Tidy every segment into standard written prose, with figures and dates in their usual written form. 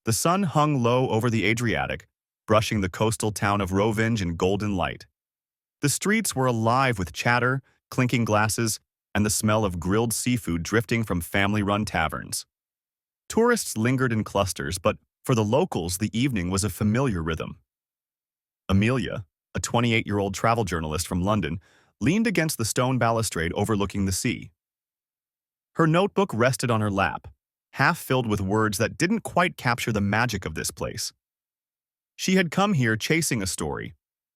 The sun hung low over the Adriatic, brushing the coastal town of Rovinj in golden light. The streets were alive with chatter, clinking glasses, and the smell of grilled seafood drifting from family-run taverns. Tourists lingered in clusters, but for the locals, the evening was a familiar rhythm. Amelia, a 28-year-old travel journalist from London, leaned against the stone balustrade overlooking the sea. Her notebook rested on her lap, half filled with words that didn't quite capture the magic of this place. She had come here chasing a story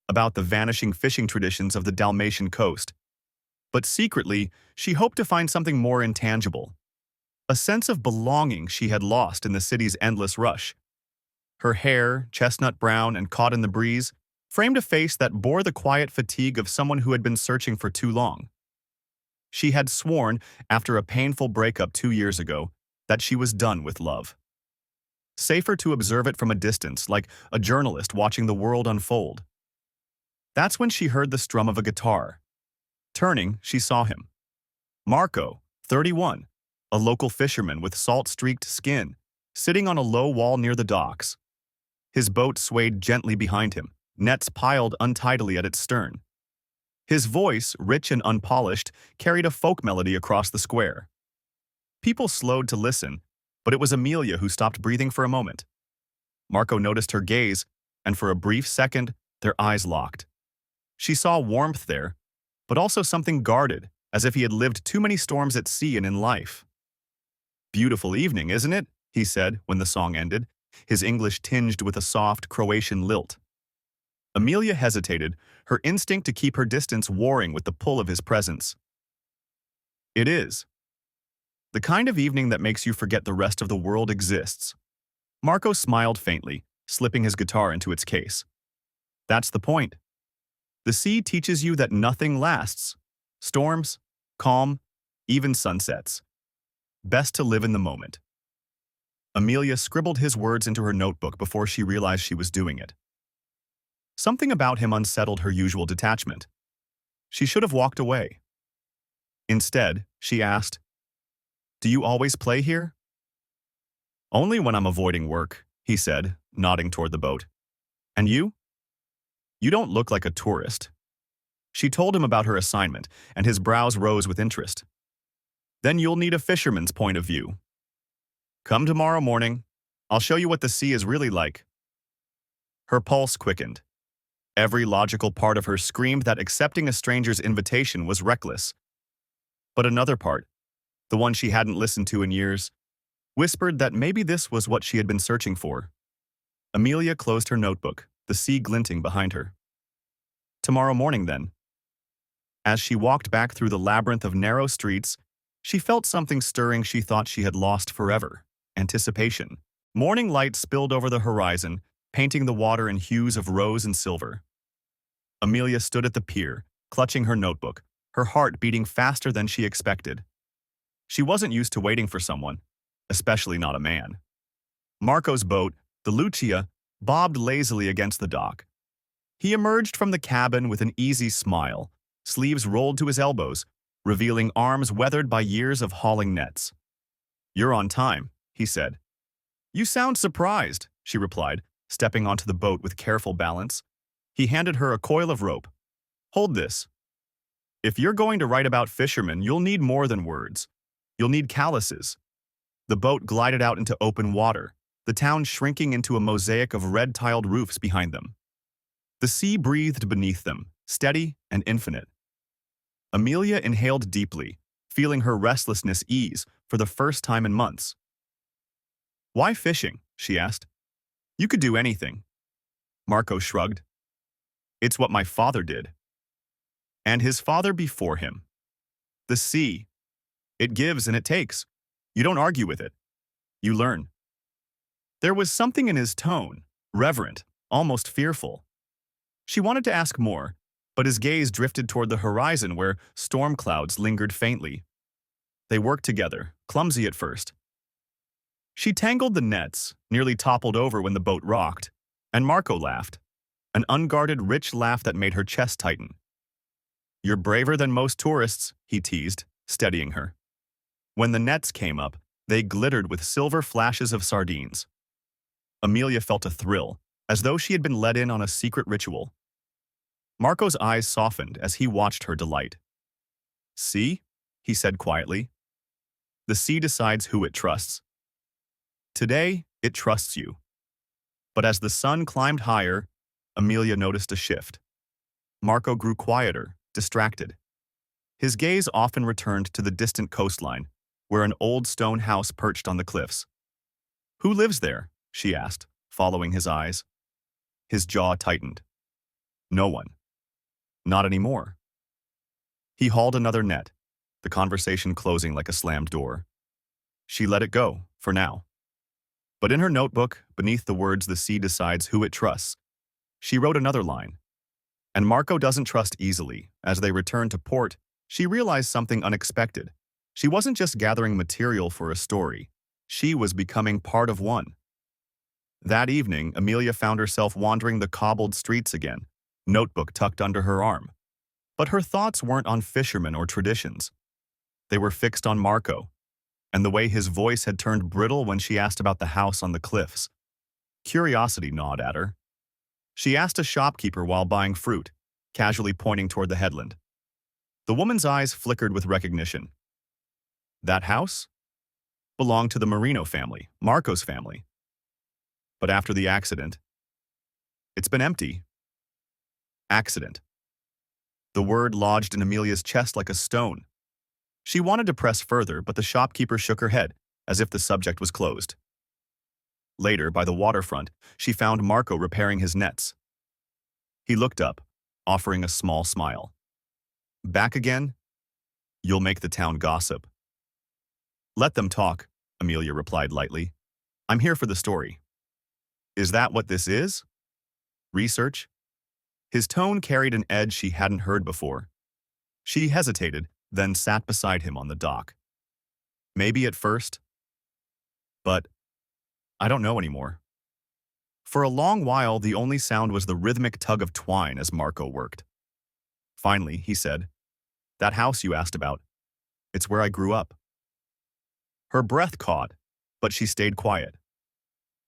about the vanishing fishing traditions of the Dalmatian coast. But secretly, she hoped to find something more intangible, a sense of belonging she had lost in the city's endless rush. Her hair, chestnut brown and caught in the breeze, framed a face that bore the quiet fatigue of someone who had been searching for too long. She had sworn, after a painful breakup 2 years ago, that she was done with love. Safer to observe it from a distance, like a journalist watching the world unfold. That's when she heard the strum of a guitar. Turning, she saw him. Marco, 31, a local fisherman with salt-streaked skin, sitting on a low wall near the docks. His boat swayed gently behind him, nets piled untidily at its stern. His voice, rich and unpolished, carried a folk melody across the square. People slowed to listen, but it was Amelia who stopped breathing for a moment. Marco noticed her gaze, and for a brief second, their eyes locked. She saw warmth there, but also something guarded, as if he had lived too many storms at sea and in life. "Beautiful evening, isn't it?" he said when the song ended, his English tinged with a soft Croatian lilt. Amelia hesitated, her instinct to keep her distance warring with the pull of his presence. "It is. The kind of evening that makes you forget the rest of the world exists." Marco smiled faintly, slipping his guitar into its case. "That's the point. The sea teaches you that nothing lasts. Storms, calm, even sunsets. Best to live in the moment." Amelia scribbled his words into her notebook before she realized she was doing it. Something about him unsettled her usual detachment. She should have walked away. Instead, she asked, "Do you always play here?" "Only when I'm avoiding work," he said, nodding toward the boat. "And you?" "You don't look like a tourist." She told him about her assignment, and his brows rose with interest. "Then you'll need a fisherman's point of view. Come tomorrow morning. I'll show you what the sea is really like." Her pulse quickened. Every logical part of her screamed that accepting a stranger's invitation was reckless. But another part, the one she hadn't listened to in years, whispered that maybe this was what she had been searching for. Amelia closed her notebook, the sea glinting behind her. Tomorrow morning, then. As she walked back through the labyrinth of narrow streets, she felt something stirring she thought she had lost forever: anticipation. Morning light spilled over the horizon, painting the water in hues of rose and silver. Amelia stood at the pier, clutching her notebook, her heart beating faster than she expected. She wasn't used to waiting for someone, especially not a man. Marco's boat, the Lucia, bobbed lazily against the dock. He emerged from the cabin with an easy smile, sleeves rolled to his elbows, revealing arms weathered by years of hauling nets. "You're on time," he said. "You sound surprised," she replied, stepping onto the boat with careful balance. He handed her a coil of rope. "Hold this. If you're going to write about fishermen, you'll need more than words. You'll need calluses." The boat glided out into open water, the town shrinking into a mosaic of red-tiled roofs behind them. The sea breathed beneath them, steady and infinite. Amelia inhaled deeply, feeling her restlessness ease for the first time in months. "Why fishing?" she asked. "You could do anything." Marco shrugged. "It's what my father did. And his father before him. The sea. It gives and it takes. You don't argue with it. You learn." There was something in his tone, reverent, almost fearful. She wanted to ask more, but his gaze drifted toward the horizon where storm clouds lingered faintly. They worked together, clumsy at first. She tangled the nets, nearly toppled over when the boat rocked, and Marco laughed, an unguarded, rich laugh that made her chest tighten. "You're braver than most tourists," he teased, steadying her. When the nets came up, they glittered with silver flashes of sardines. Amelia felt a thrill, as though she had been let in on a secret ritual. Marco's eyes softened as he watched her delight. "See?" he said quietly. "The sea decides who it trusts. Today, it trusts you." But as the sun climbed higher, Amelia noticed a shift. Marco grew quieter, distracted. His gaze often returned to the distant coastline, where an old stone house perched on the cliffs. "Who lives there?" she asked, following his eyes. His jaw tightened. "No one. Not anymore." He hauled another net, the conversation closing like a slammed door. She let it go, for now. But in her notebook, beneath the words "the sea decides who it trusts," she wrote another line. "And Marco doesn't trust easily." As they returned to port, she realized something unexpected. She wasn't just gathering material for a story. She was becoming part of one. That evening, Amelia found herself wandering the cobbled streets again, notebook tucked under her arm. But her thoughts weren't on fishermen or traditions. They were fixed on Marco, and the way his voice had turned brittle when she asked about the house on the cliffs. Curiosity gnawed at her. She asked a shopkeeper while buying fruit, casually pointing toward the headland. The woman's eyes flickered with recognition. That house? Belonged to the Marino family, Marco's family. But after the accident, it's been empty. Accident. The word lodged in Amelia's chest like a stone. She wanted to press further, but the shopkeeper shook her head, as if the subject was closed. Later, by the waterfront, she found Marco repairing his nets. He looked up, offering a small smile. "Back again? You'll make the town gossip." "Let them talk," Amelia replied lightly. "I'm here for the story." "Is that what this is? Research?" His tone carried an edge she hadn't heard before. She hesitated, then sat beside him on the dock. "Maybe at first. But I don't know anymore." For a long while, the only sound was the rhythmic tug of twine as Marco worked. Finally, he said, "That house you asked about, it's where I grew up." Her breath caught, but she stayed quiet.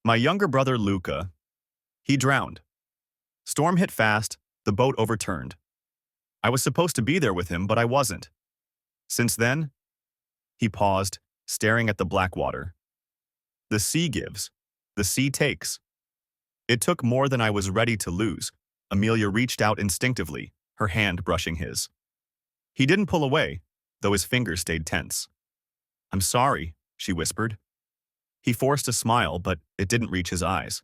"My younger brother Luca, he drowned. Storm hit fast, the boat overturned. I was supposed to be there with him, but I wasn't. Since then," he paused, staring at the black water. "The sea gives, the sea takes." It took more than I was ready to lose. Amelia reached out instinctively, her hand brushing his. He didn't pull away, though his fingers stayed tense. "I'm sorry," she whispered. He forced a smile, but it didn't reach his eyes.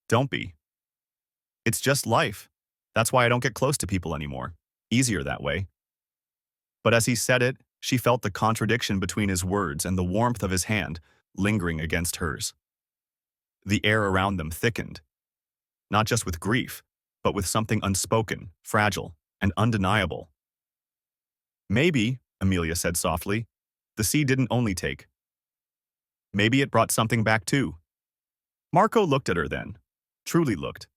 "Don't be. It's just life. That's why I don't get close to people anymore. Easier that way." But as he said it, she felt the contradiction between his words and the warmth of his hand lingering against hers. The air around them thickened, not just with grief, but with something unspoken, fragile, and undeniable. "Maybe," Amelia said softly, "the sea didn't only take. Maybe it brought something back too." Marco looked at her then, truly looked,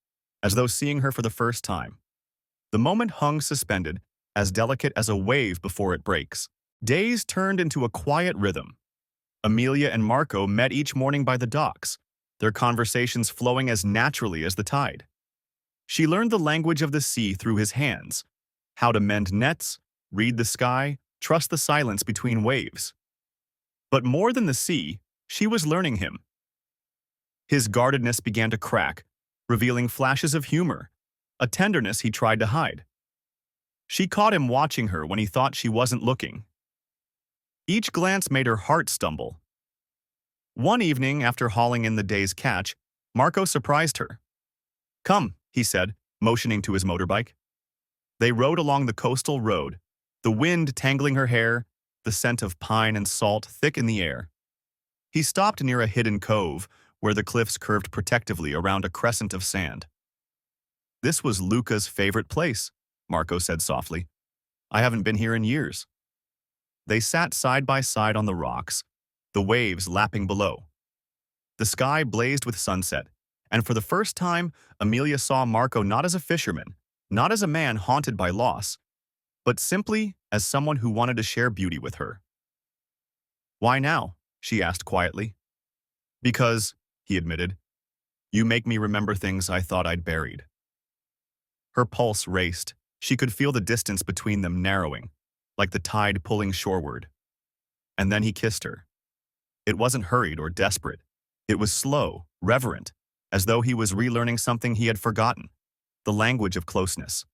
as though seeing her for the first time. The moment hung suspended, as delicate as a wave before it breaks. Days turned into a quiet rhythm. Amelia and Marco met each morning by the docks, their conversations flowing as naturally as the tide. She learned the language of the sea through his hands, how to mend nets, read the sky, trust the silence between waves. But more than the sea, she was learning him. His guardedness began to crack, revealing flashes of humor, a tenderness he tried to hide. She caught him watching her when he thought she wasn't looking. Each glance made her heart stumble. One evening, after hauling in the day's catch, Marco surprised her. "Come," he said, motioning to his motorbike. They rode along the coastal road, the wind tangling her hair, the scent of pine and salt thick in the air. He stopped near a hidden cove, where the cliffs curved protectively around a crescent of sand. "This was Luca's favorite place," Marco said softly. "I haven't been here in years." They sat side by side on the rocks, the waves lapping below. The sky blazed with sunset, and for the first time, Amelia saw Marco not as a fisherman, not as a man haunted by loss, but simply as someone who wanted to share beauty with her. "Why now?" she asked quietly. "Because," he admitted, You make me remember things I thought I'd buried. Her pulse raced. She could feel the distance between them narrowing, like the tide pulling shoreward. And then he kissed her. It wasn't hurried or desperate. It was slow, reverent, as though he was relearning something he had forgotten, the language of closeness.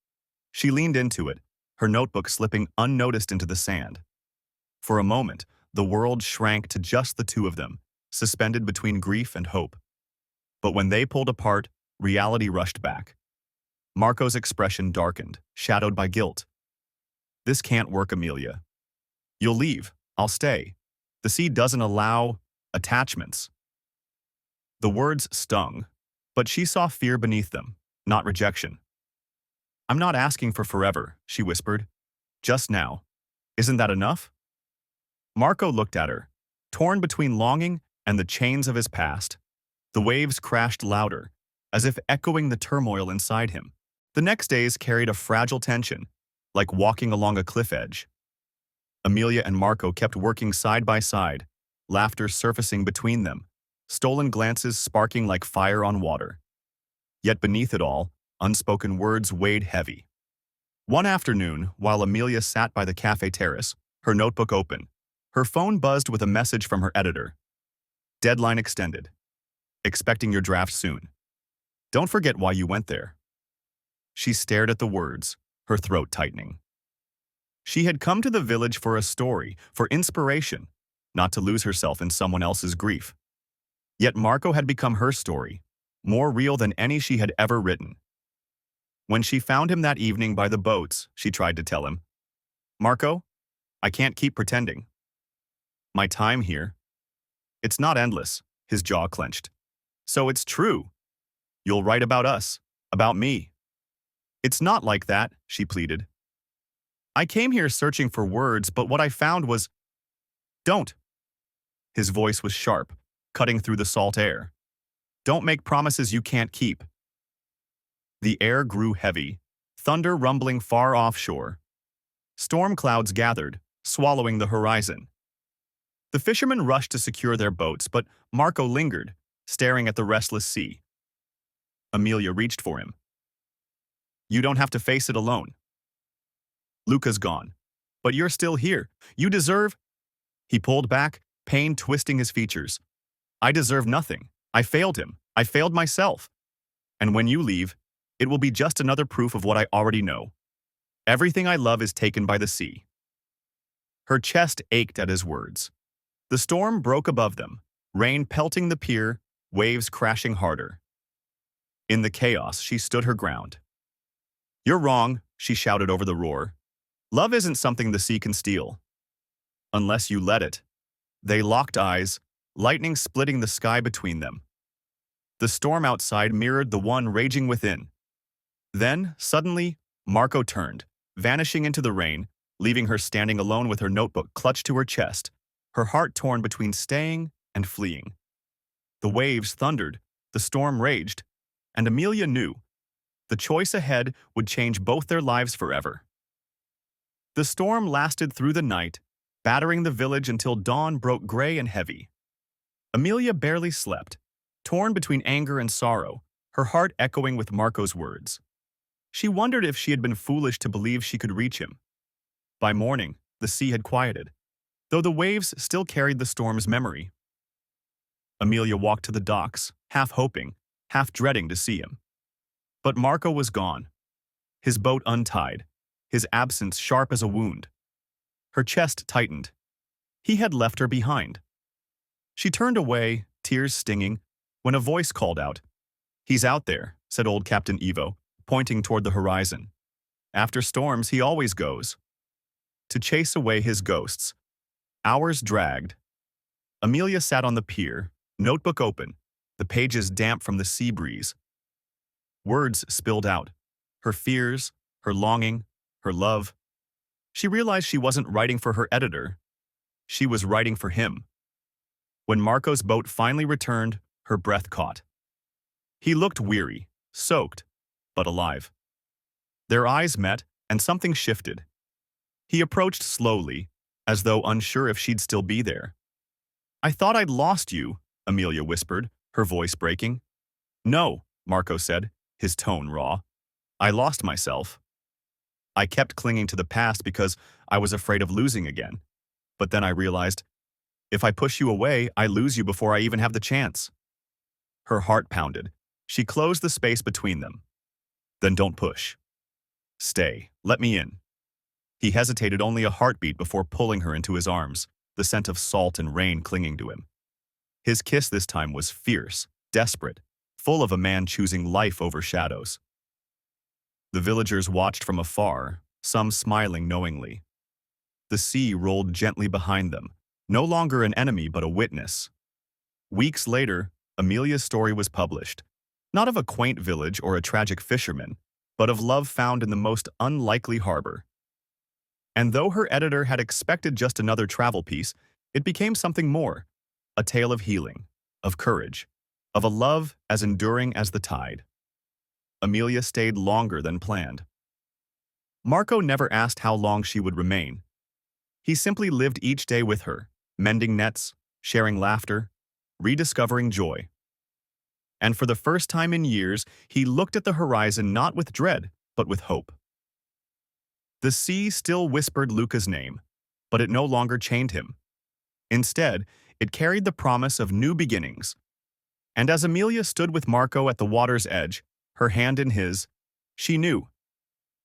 She leaned into it, her notebook slipping unnoticed into the sand. For a moment, the world shrank to just the two of them, suspended between grief and hope. But when they pulled apart, reality rushed back. Marco's expression darkened, shadowed by guilt. This can't work, Amelia. You'll leave. I'll stay. The sea doesn't allow attachments. The words stung, but she saw fear beneath them, not rejection. I'm not asking for forever, she whispered. Just now. Isn't that enough? Marco looked at her, torn between longing and the chains of his past. The waves crashed louder, as if echoing the turmoil inside him. The next days carried a fragile tension, like walking along a cliff edge. Amelia and Marco kept working side by side, laughter surfacing between them, stolen glances sparking like fire on water. Yet beneath it all, unspoken words weighed heavy. One afternoon, while Amelia sat by the cafe terrace, her notebook open, her phone buzzed with a message from her editor. Deadline extended. Expecting your draft soon. Don't forget why you went there. She stared at the words, her throat tightening. She had come to the village for a story, for inspiration, not to lose herself in someone else's grief. Yet Marco had become her story, more real than any she had ever written. When she found him that evening by the boats, she tried to tell him, Marco, I can't keep pretending. My time here. It's not endless, his jaw clenched. So it's true. You'll write about us, about me. It's not like that, she pleaded. I came here searching for words, but what I found was, don't. His voice was sharp, cutting through the salt air. Don't make promises you can't keep. The air grew heavy, thunder rumbling far offshore. Storm clouds gathered, swallowing the horizon. The fishermen rushed to secure their boats, but Marco lingered, staring at the restless sea. Amelia reached for him. You don't have to face it alone. Luca's gone, but you're still here. You deserve... He pulled back, pain twisting his features. I deserve nothing. I failed him. I failed myself. And when you leave, it will be just another proof of what I already know. Everything I love is taken by the sea. Her chest ached at his words. The storm broke above them, rain pelting the pier, waves crashing harder. In the chaos, she stood her ground. You're wrong, she shouted over the roar. Love isn't something the sea can steal. Unless you let it. They locked eyes, lightning splitting the sky between them. The storm outside mirrored the one raging within. Then, suddenly, Marco turned, vanishing into the rain, leaving her standing alone with her notebook clutched to her chest, her heart torn between staying and fleeing. The waves thundered, the storm raged, and Amelia knew the choice ahead would change both their lives forever. The storm lasted through the night, battering the village until dawn broke gray and heavy. Amelia barely slept, torn between anger and sorrow, her heart echoing with Marco's words. She wondered if she had been foolish to believe she could reach him. By morning, the sea had quieted, though the waves still carried the storm's memory. Amelia walked to the docks, half hoping, half dreading to see him. But Marco was gone, his boat untied, his absence sharp as a wound. Her chest tightened. He had left her behind. She turned away, tears stinging, when a voice called out. He's out there, said old Captain Evo, pointing toward the horizon. After storms, he always goes. To chase away his ghosts. Hours dragged. Amelia sat on the pier, notebook open, the pages damp from the sea breeze. Words spilled out. Her fears, her longing, her love. She realized she wasn't writing for her editor. She was writing for him. When Marco's boat finally returned, her breath caught. He looked weary, soaked, but alive. Their eyes met, and something shifted. He approached slowly, as though unsure if she'd still be there. I thought I'd lost you, Amelia whispered, her voice breaking. No, Marco said, his tone raw. I lost myself. I kept clinging to the past because I was afraid of losing again. But then I realized, if I push you away, I lose you before I even have the chance. Her heart pounded. She closed the space between them. Then don't push. Stay. Let me in. He hesitated only a heartbeat before pulling her into his arms, the scent of salt and rain clinging to him. His kiss this time was fierce, desperate, full of a man choosing life over shadows. The villagers watched from afar, some smiling knowingly. The sea rolled gently behind them, no longer an enemy but a witness. Weeks later, Amelia's story was published, not of a quaint village or a tragic fisherman, but of love found in the most unlikely harbor. And though her editor had expected just another travel piece, it became something more, a tale of healing, of courage, of a love as enduring as the tide. Amelia stayed longer than planned. Marco never asked how long she would remain. He simply lived each day with her, mending nets, sharing laughter, rediscovering joy. And for the first time in years, he looked at the horizon not with dread, but with hope. The sea still whispered Luca's name, but it no longer chained him. Instead, it carried the promise of new beginnings. And as Amelia stood with Marco at the water's edge, her hand in his, she knew.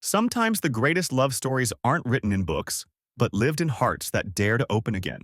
Sometimes the greatest love stories aren't written in books, but lived in hearts that dare to open again.